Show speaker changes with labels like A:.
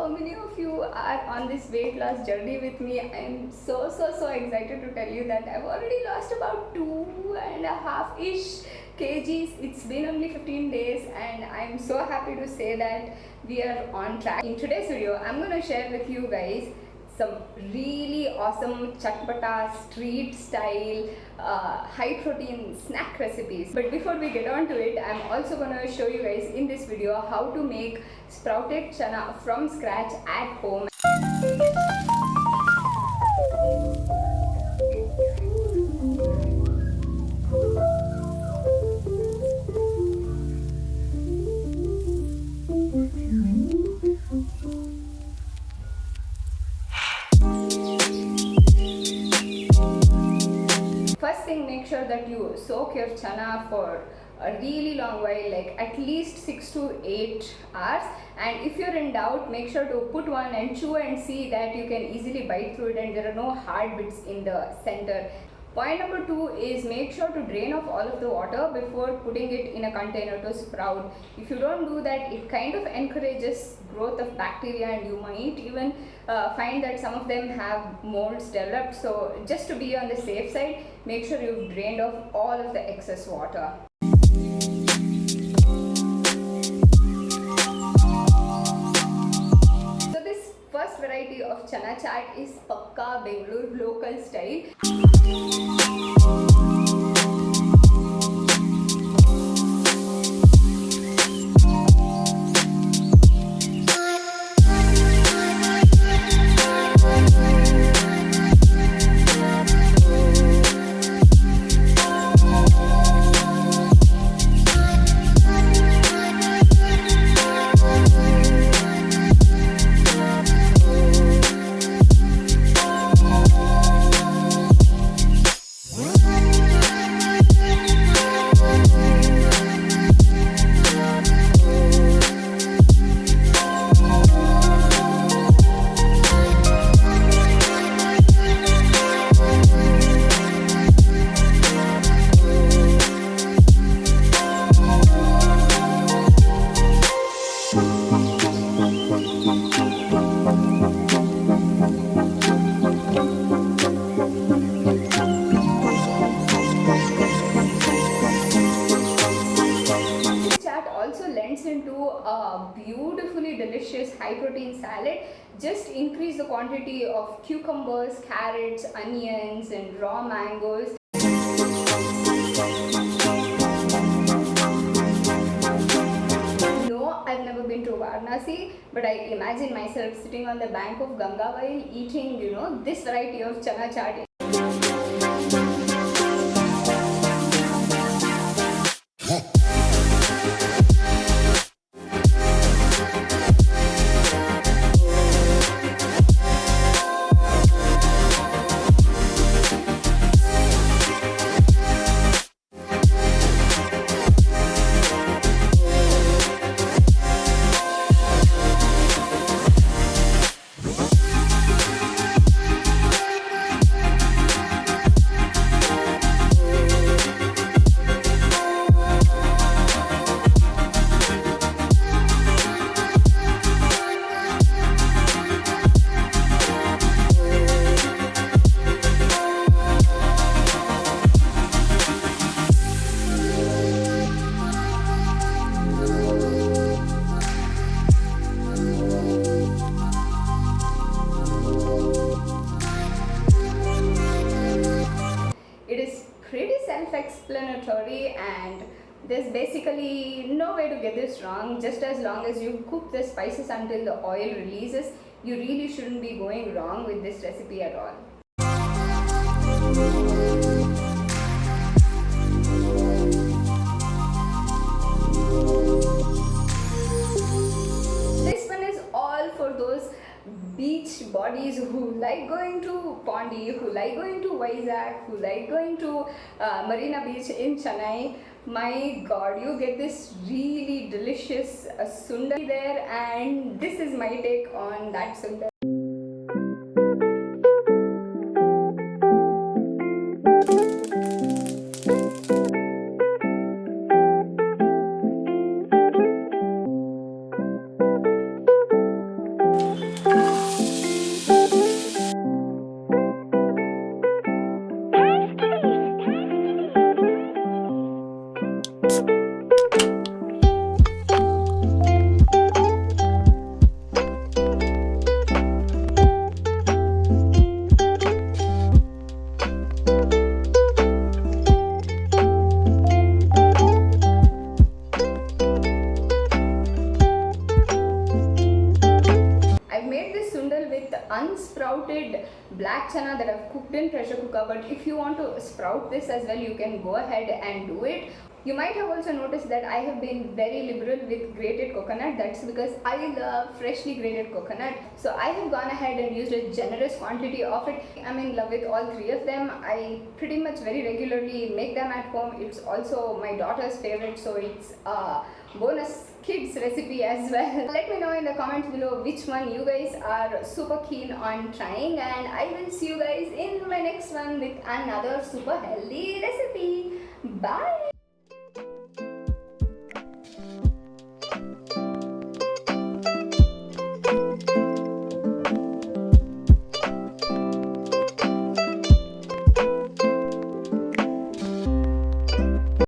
A: many of you are on this weight loss journey with me. I'm so excited to tell you that I've already lost about 2.5-ish kgs. It's been only 15 days and I'm so happy to say that we are on track. In today's video, I'm going to share with you guys some really awesome chatpata street style high protein snack recipes. But before we get on to it, I'm also going to show you guys in this video how to make sprouted chana from scratch at home. First thing, make sure that you soak your chana for a really long while, like at least 6 to 8 hours. And if you're in doubt, make sure to put one and chew and see that you can easily bite through it and there are no hard bits in the center. Point number 2 is make sure to drain off all of the water before putting it in a container to sprout. If you don't do that, it kind of encourages growth of bacteria and you might even find that some of them have molds developed. So just to be on the safe side, make sure you've drained off all of the excess water. So this first variety of chana chaat is Pakka Bengaluru local style. Into a beautifully delicious high protein salad. Just increase the quantity of cucumbers, carrots, onions and raw mangoes. No, I've never been to Varanasi, but I imagine myself sitting on the bank of Ganga while eating, this variety of chana chaat. Self-explanatory and there's basically no way to get this wrong. Just as long as you cook the spices until the oil releases, you really shouldn't be going wrong with this recipe at all. This one is all for those beach bodies who like going to Pondi, who like going to Vizag, who like going to Marina Beach in Chennai. My god, you get this really delicious sundar there, and this is my take on that sundar. unsprouted black chana that I've cooked in pressure cooker, but if you want to sprout this as well, you can go ahead and do it. You might have also noticed that I have been very liberal with grated coconut. That's because I love freshly grated coconut. So I have gone ahead and used a generous quantity of it. I'm in love with all three of them. I pretty much very regularly make them at home. It's also my daughter's favorite, so it's a bonus kids recipe as well. Let me know in the comments below which one you guys are super keen on trying, and I will see you guys in my next one with another super healthy recipe. Bye!